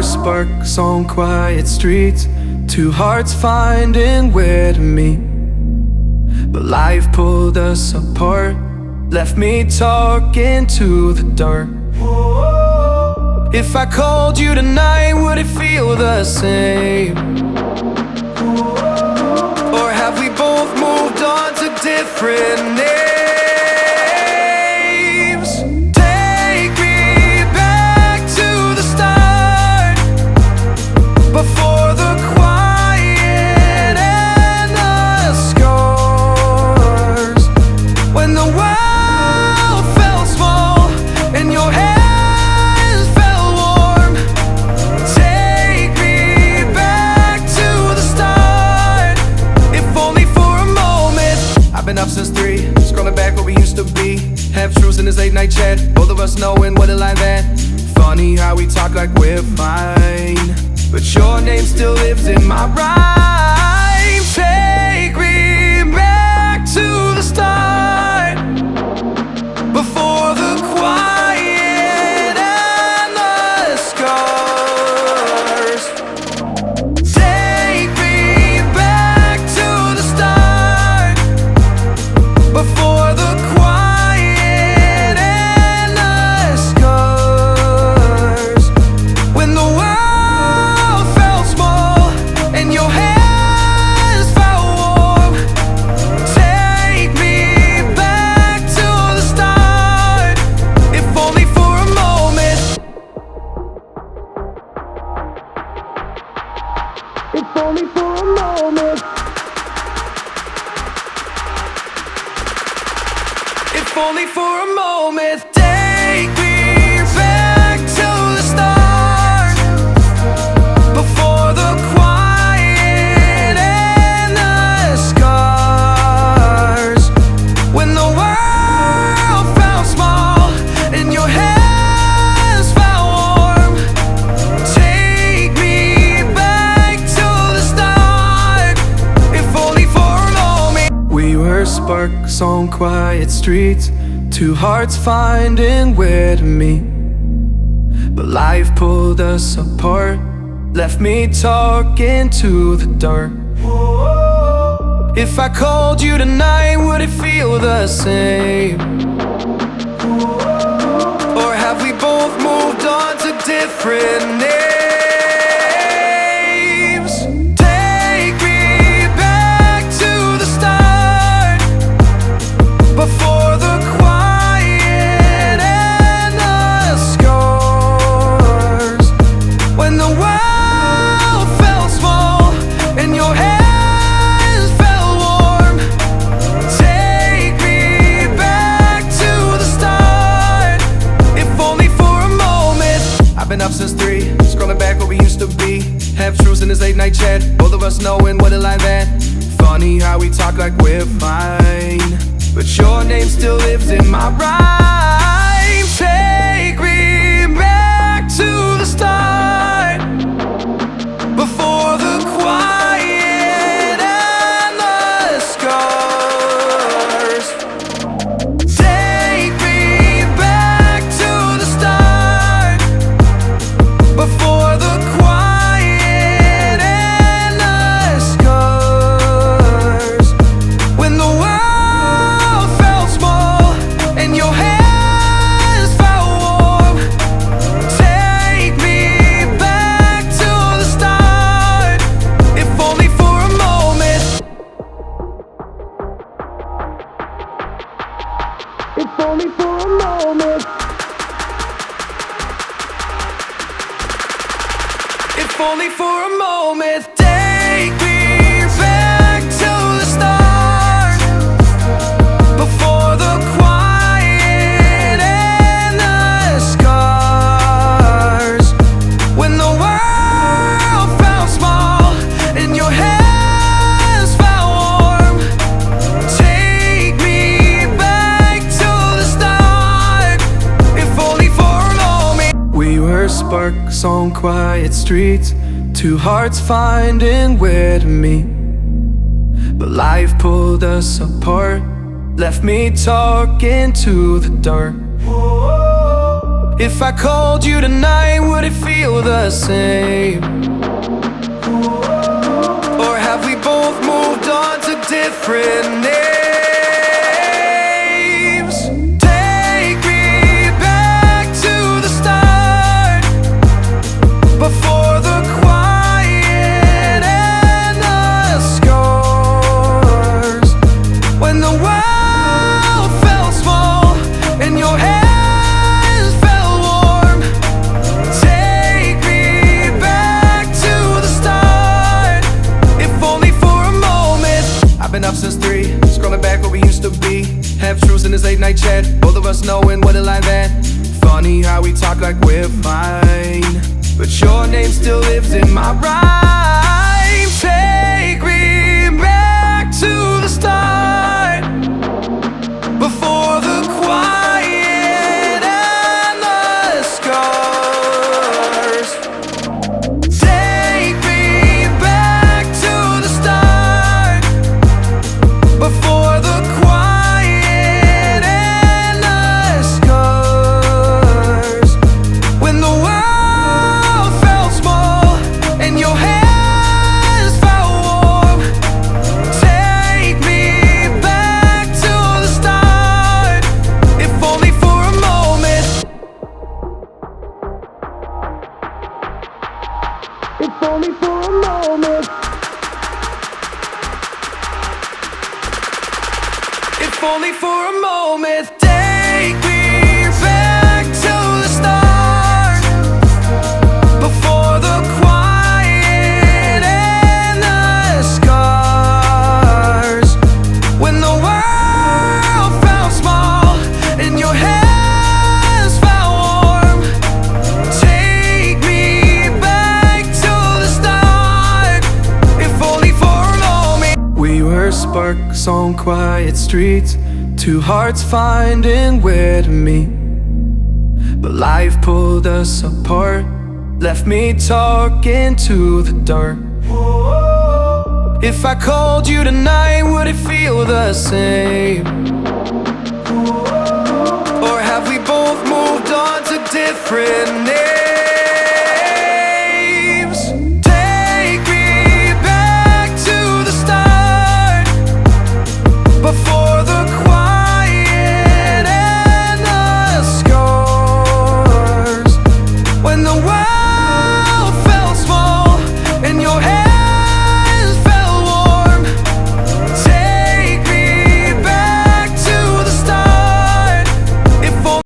sparks on quiet streets, two hearts finding where to meet. But life pulled us apart, left me talking to the dark. If I called you tonight, would it feel the same? Or have we both moved on to different names? Take me back to the start, before the quiet and the scars. When the world felt small and your hands felt warm. Take me back to the start, if only for a moment. I've been up since 3, scrolling back where we used to be. Half truths in this late night chat, both of us knowing what a line that. Funny how we talk like we're fine, but your name still lives in my rhyme. Take me back to the start, before the quiet and the scars. Take me back to the start, before the quiet and the scars. When the world felt small and your hands felt warm. Take me back to the start, if only for a moment. If only for a moment. If only for a moment. Take me back to the start, before the quiet and the scars. When the world felt small and your hands felt warm. Take me back to the start, if only for a moment. We were sparks on quiet streets, two hearts finding where to meet. But life pulled us apart, left me talking to the dark. If I called you tonight, would it feel the same? Or have we both moved on to different names? Take me back to the start, before the quiet and the scars. When the world felt small and your hands felt warm. Take me back to the start, if only for a moment. I've been up since 3, scrolling back where we used to be. Half truths in this late night chat, both of us knowing what a line that. Funny how we talk like we're fine, but your name still lives in my rhyme. Take me back to the start, before the quiet and the scars. Take me back to the start, before the quiet and the scars. When the world felt small and your hands felt warm. Take me back to the start, if only for a moment. If only for a moment. If only for a moment. Take me back to the start, before the quiet and the scars. When the world felt small and your hands felt warm. Take me back to the start, if only for a moment. We were sparks on quiet streets, two hearts finding where to meet. But life pulled us apart, left me talking to the dark. If I called you tonight, would it feel the same? Or have we both moved on to different names? Take me back to the start, before the quiet and the scars. When the world felt small and your hands felt warm. Take me back to the start, if only for a moment. I've been up since 3, scrolling back what we used to be. Half truths in this late night chat, both of us knowing what a lie that. Funny how we talk like we're fine, but your name still lives in my rhyme. Take me back to the start, before the quiet and the scars. Take me back to the start, before the quiet and the scars. When the world felt small and your hands felt warm. Take me back to the start, if only for a moment. If only for a moment. If only for a moment. Take me back to the start, before the quiet and the scars. When the world felt small and your hands felt warm. Take me back to the start, if only for a moment. We were sparks on quiet streets, two hearts finding where to meet. But life pulled us apart, left me talking to the dark. If I called you tonight, would it feel the same? Or have we both moved on to different names?